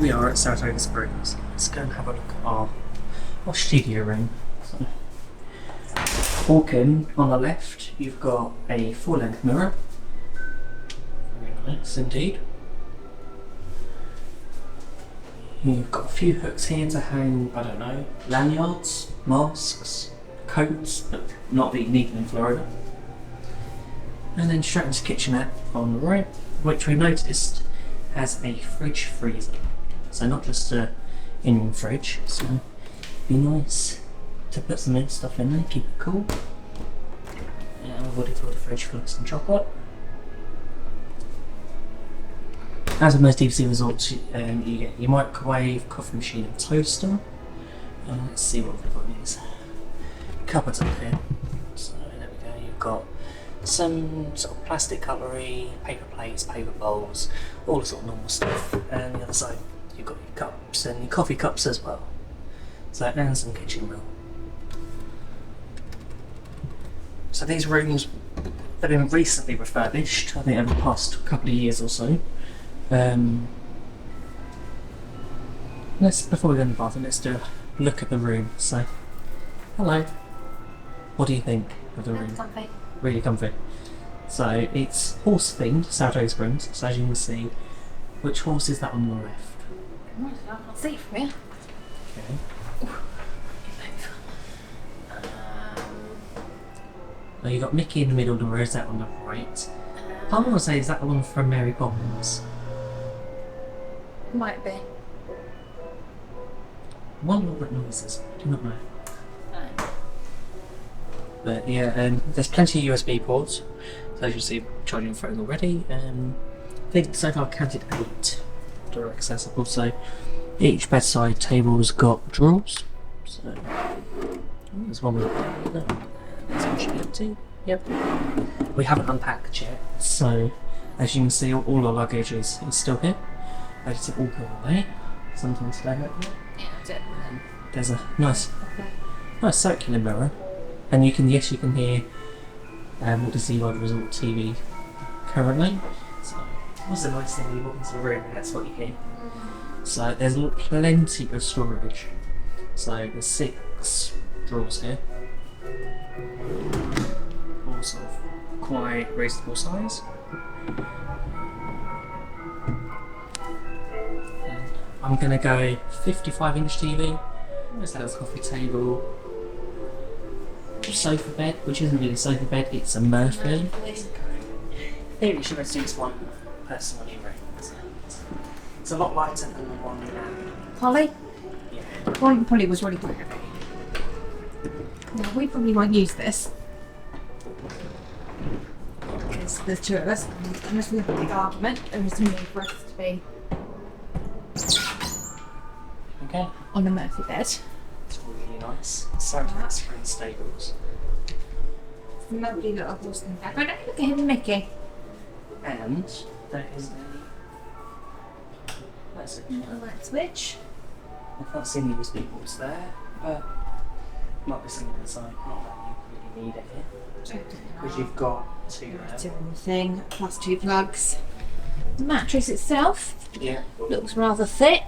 here we are at Saratoga Springs. Let's go and have a look at our studio room. So, walking on the left, you've got a full-length mirror. Very nice indeed. You've got a few hooks here to hang, I don't know, lanyards, masks, coats, but not that you need them in Florida. And then straight into the kitchenette on the right, which we noticed has a fridge freezer. So not just a in-room fridge, so it'd be nice to put some stuff in there, keep it cool. And we've already filled the fridge full of some chocolate. As with most DVC resorts, you get your microwave, coffee machine and toaster. Let's see what we've got in these cupboards up here. So there we go, you've got some sort of plastic cutlery, paper plates, paper bowls, all the sort of normal stuff. And the other side you've got your cups and your coffee cups as well. So, and some kitchen room. So these rooms, they've been recently refurbished, I think over the past couple of years or so. Before we go in the bathroom, let's do a look at the room. So, hello. What do you think of the room? Comfy. Really comfy. So it's horse themed, Saratoga Springs. So as you can see, which horse is that on the left? I can't see it from here. Okay. Well, you got Mickey in the middle, the Rosette on the right. I want to say, is that the one from Mary Poppins? Might be. One of the noises. I do not know. No. But yeah, there's plenty of USB ports. So as you see, charging phone already. I think so far I've counted 8 that are accessible. So each bedside table's got drawers. So there's one with this one should be empty. Yep. We haven't unpacked yet, so as you can see, all our luggage is still here. I just all go away sometime today, hopefully. Yeah, that's it. And there's a nice circular mirror, and you can hear what is the Resort TV currently. So what's the nice thing when you walk into the room? That's what you hear. So there's plenty of storage. So there's 6 drawers here, all sort of quite reasonable size. I'm going to go 55-inch TV, there's a little coffee table, sofa bed, which isn't really a sofa bed, it's a Murphy. I think it should suits one person on your room. It's a lot lighter than the one Polly? Yeah. Polly was really quite heavy. Well, we probably won't use this. Because there's 2 of us, unless we have a big argument, there is no need for us to be Okay. on a Murphy bed. It's really nice. Saratoga Springs stables. It's a lovely little horse in the back. Oh, don't look at him, Mickey. And there is a Light switch. I can't see any USB ports there, but might be something inside. Not that you really need it here. Because you've got 2 there. To anything, plus 2 plugs. The mattress itself Yeah. looks rather thick.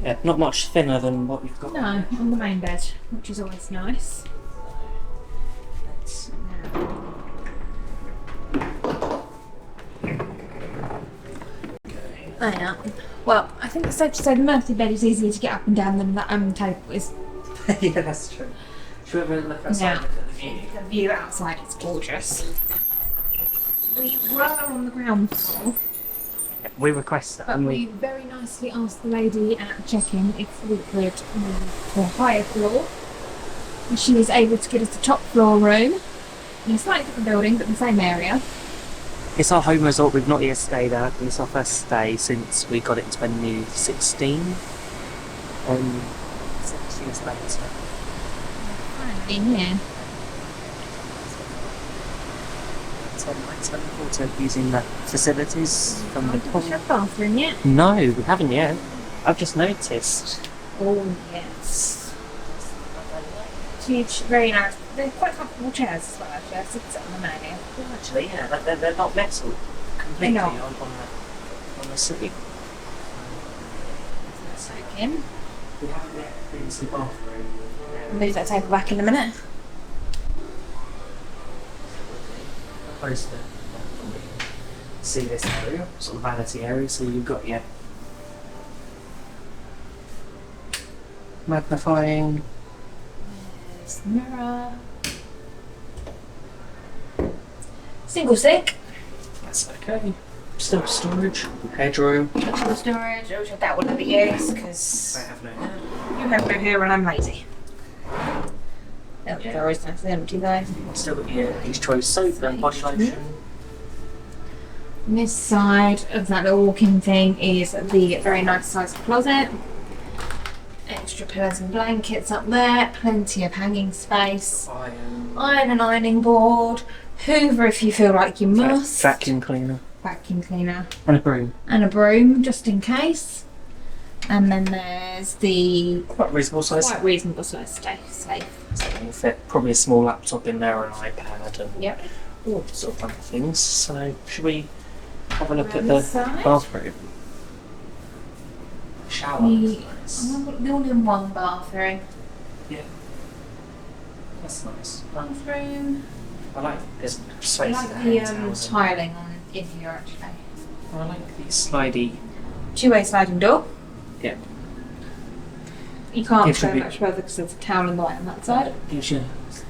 Yeah, not much thinner than what you've got. No, on the main bed, which is always nice. Let's Yeah. Well, I think it's safe to say the Murphy bed is easier to get up and down than the table is. yeah, that's true. Should we have a look outside Yeah. and look at the view? The view outside is gorgeous. We were on the ground floor, We request that, but and we very nicely asked the lady at check-in if we could move to a higher floor. And she was able to get us a top floor room in a slightly different building, but the same area. It's our home resort. We've not yet stayed at. It's our first stay since we got it in 2016. 6 years later. Finally here. So nice. Looking forward to using the facilities from the Did we have a bathroom yet? No, we haven't yet. I've just noticed. Oh yes. Huge, very nice. They're quite comfortable chairs as well, actually. I sit on them earlier. Actually, yeah, they're not metal completely They're on the seat. second. We haven't yet been to the bathroom. Move that table back in a minute. Close to see this area, sort of vanity area. So you've got your magnifying. There's the mirror. Single sink. That's okay. Still storage. Hair dryer. Still storage. I wish that would be used I because have no hair. you have no hair and I'm lazy. Yeah. They're always nice and empty though. Still got your each choice soap and body lotion. On this side of that little walk-in thing is the very nice sized closet. Extra pillows and blankets up there. Plenty of hanging space. Iron and ironing board. Hoover if you feel like you must. Vacuum cleaner. Vacuum cleaner. And a broom. And a broom just in case. And then there's the Quite reasonable size. quite reasonable size safe. So you can fit probably a small laptop in there, an iPad, and Yep. all sort of other things. So should we have a look at Around the this side. bathroom? Shower. Nice. The all-in-one bathroom. Yeah. That's nice. Bathroom. I like this I space. like in the hand towels and- tiling on in here actually. I like the slidey. Two-way sliding door. Yeah. You can't Gives you go a bit- much further because there's a towel and light on that side. Gives you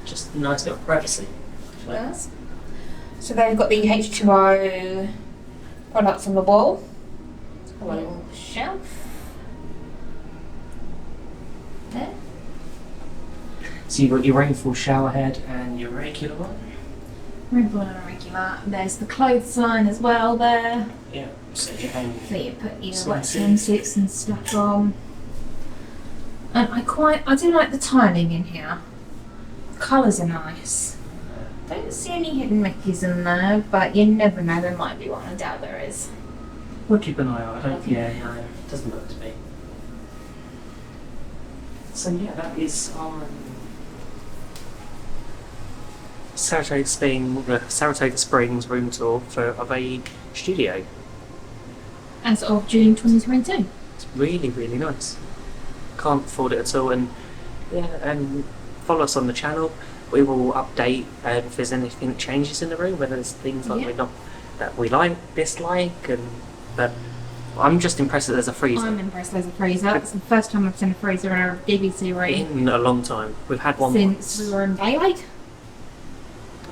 just a nice little privacy. Does. So they've got the H2O products on the wall. A little shelf. There. So you've got your rainfall shower head and your regular one. Rainbow and a regular. There's the clothes line as well there. Yeah. So you hang. So you put your wet Swimsuit. swimsuits and stuff on. And I do like the tiling in here. The colours are nice. Don't see any hidden Mickeys in there, but you never know, there might be one. I doubt there is. We'll keep an eye out. I don't. Yeah, no, it doesn't look to me. So yeah, that is our Saratoga Springs room tour of a studio. As of June 2022. It's really, really nice. Can't afford it at all, and yeah, and follow us on the channel. We will update if there's anything that changes in the room, whether there's things like Yeah. that we dislike, and but I'm just impressed that there's a freezer. I'm impressed there's a freezer. It's the first time I've seen a freezer in a DVC room In a long time. We've had one since once. we were in Bay Lake.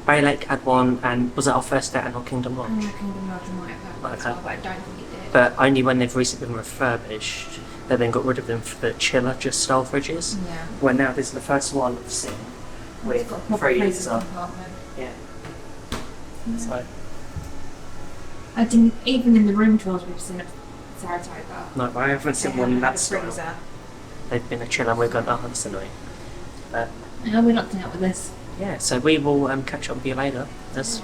Bay Lake had one, and was it our first day at Animal Kingdom Lodge? Kingdom Lodge might have had one as Okay. well, but I don't think it did. But only when they've recently been refurbished, they then got rid of them for the chiller, just style fridges. Yeah. Well, now this is the first one I've seen with It's got a proper freezer freezer. compartment. Yeah. So I didn't, even in the room tours we've seen at Saratoga. no, I haven't seen they one in haven't had that a style. freezer. They've been a chiller, and we've gone, oh, that's annoying. But No, we're not out with this. yeah, so we will catch up with you later. That's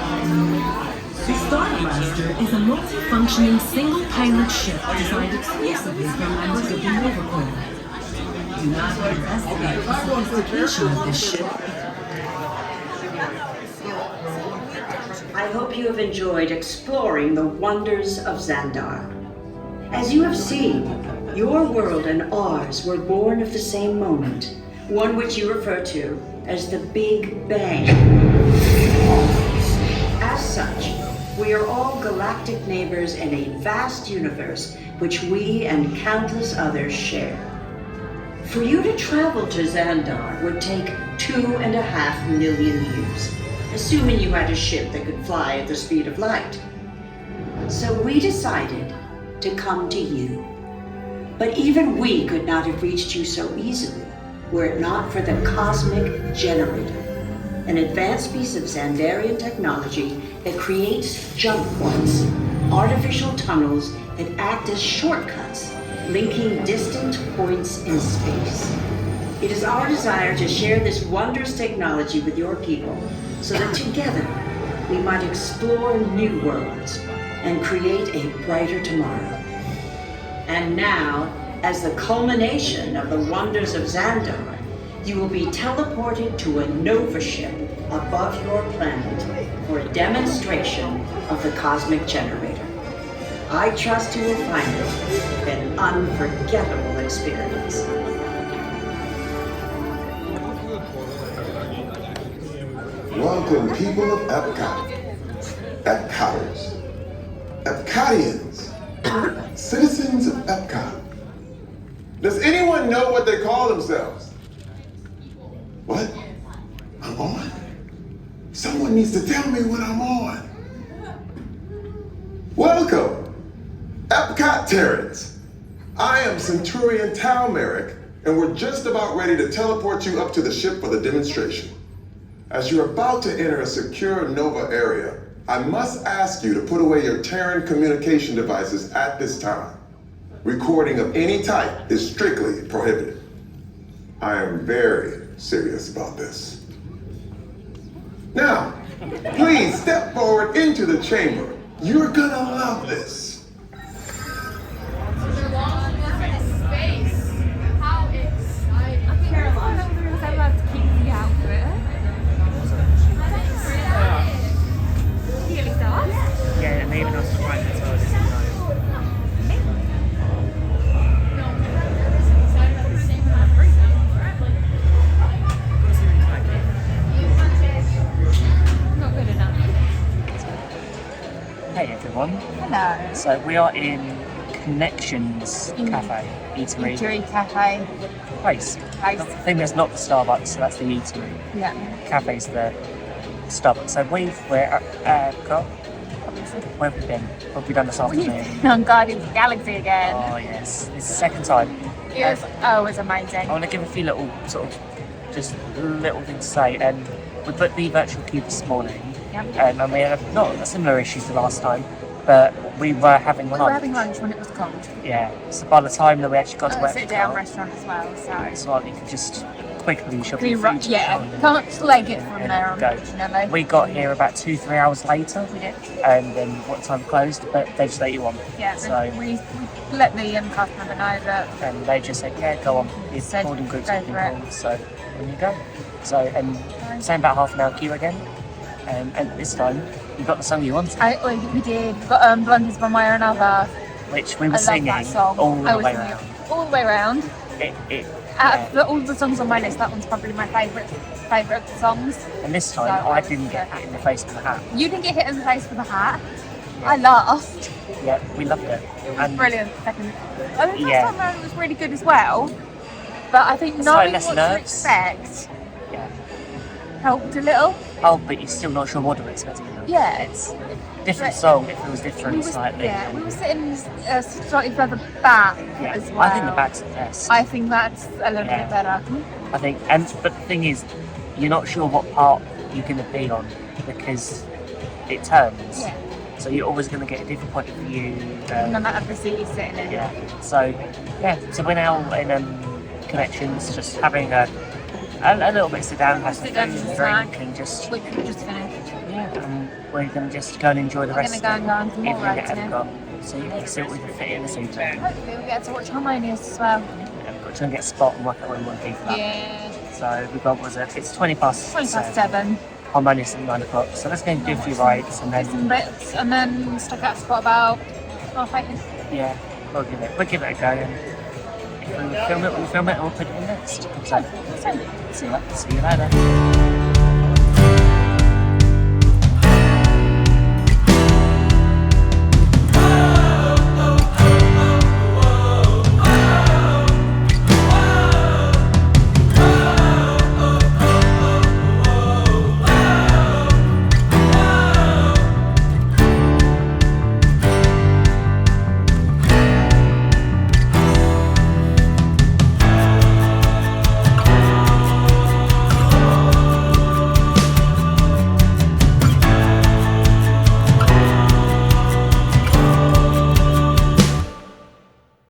The Starmaster is a multi-functioning single-pilot ship designed exclusively for landing of the overworld. Do not underestimate the sophistication of this ship. I hope you have enjoyed exploring the wonders of Xandar. As you have seen, your world and ours were born of the same moment, one which you refer to as the Big Bang. As such, we are all galactic neighbors in a vast universe which we and countless others share. For you to travel to Xandar would take 2.5 million years, assuming you had a ship that could fly at the speed of light. So we decided to come to you. But even we could not have reached you so easily. were it not for the Cosmic Generator, an advanced piece of Xandarian technology that creates jump points, artificial tunnels that act as shortcuts, linking distant points in space. It is our desire to share this wondrous technology with your people so that together we might explore new worlds and create a brighter tomorrow. And now, as the culmination of the wonders of Xandar, you will be teleported to a Nova ship above your planet for a demonstration of the Cosmic Generator. I trust you will find it an unforgettable experience. Welcome, people of Epcot, Epcoters, Epcotians, citizens of Epcot. Does anyone know what they call themselves? What? I'm on? Someone needs to tell me what I'm on. Welcome, Epcot Terrans. I am Centurion Tal Merrick, and we're just about ready to teleport you up to the ship for the demonstration. As you're about to enter a secure Nova area, I must ask you to put away your Terran communication devices at this time. Recording of any type is strictly prohibited. I am very serious about this. Now, please step forward into the chamber. You're gonna love this. Yeah, and even us right as well. Not good enough. Hey everyone. Hello. So we are in Connections Cafe, Eatery. Eatery cafe. Place. Place. The thing that's not the Starbucks, so that's the Eatery. Yeah. Cafe's the Starbucks. So we're at Epcot. Where have we been? What have we done this afternoon? On Guardians of the Galaxy again. Oh yes, it's the second time. It was amazing. I want to give a few little just little things to say. And we put the virtual queue this morning, Yep. and we had not a similar issue to last time, but we were having We lunch. were having lunch when it was cold. Yeah. So by the time that we actually got to A sit-down Epcot, restaurant as well, so... it's like you could just quickly shop We your food. can't leg it from and there, go. unfortunately. We got here about 2-3 hours later. We did. And then what time closed? But they just let you on. Yeah, So we let the cast member know that and they just said, yeah, go on. It's Said, holding groups go of for it. people. So when you go. So and same about half an hour queue again. And this time you got the song you wanted, we did. We got Blondies One Way or Another. which we were I love singing that song. all the I was way singing around. it all the way around. Out of all the songs on my list, that one's probably my favourite of the songs. And this time So I didn't get hit in the face with a hat. You didn't get hit in the face with a hat. I laughed. Yeah, we loved it. It was And brilliant. Second, I think Yeah. first time around it was really good as well. But I think It's knowing like less what nerves. to expect yeah. helped a little. Oh, but you're still not sure what to expect. Yeah. It's different But song. It feels different slightly. we were sitting slightly further back Yeah. as well. I think the back's the best. I think that's a little Yeah. bit better. I think, but the thing is, you're not sure what part you're going to be on because it turns. Yeah. So you're always going to get a different point of view. No matter the seat you're sitting in. Yeah. So So we're now in Connections, just having a little bit sit down, have some Sit food down and and drink, snack. and just Which we just finished. we're going to just go and enjoy the We're rest gonna of go and go on some more evening at rides now. Epcot. So you can see what we can fit in this evening. Hopefully we'll get to watch Harmonious as well. We've got to try and get a spot and work out where we want to be for that. Yeah. So we've got, it's 20 past 7. Harmonious at 9 o'clock. So let's go and do a few rides and Some then, bits and then stuck out a spot about half 8. yeah, we'll give it a go. And if we film it, we'll put it in next. So, see you later.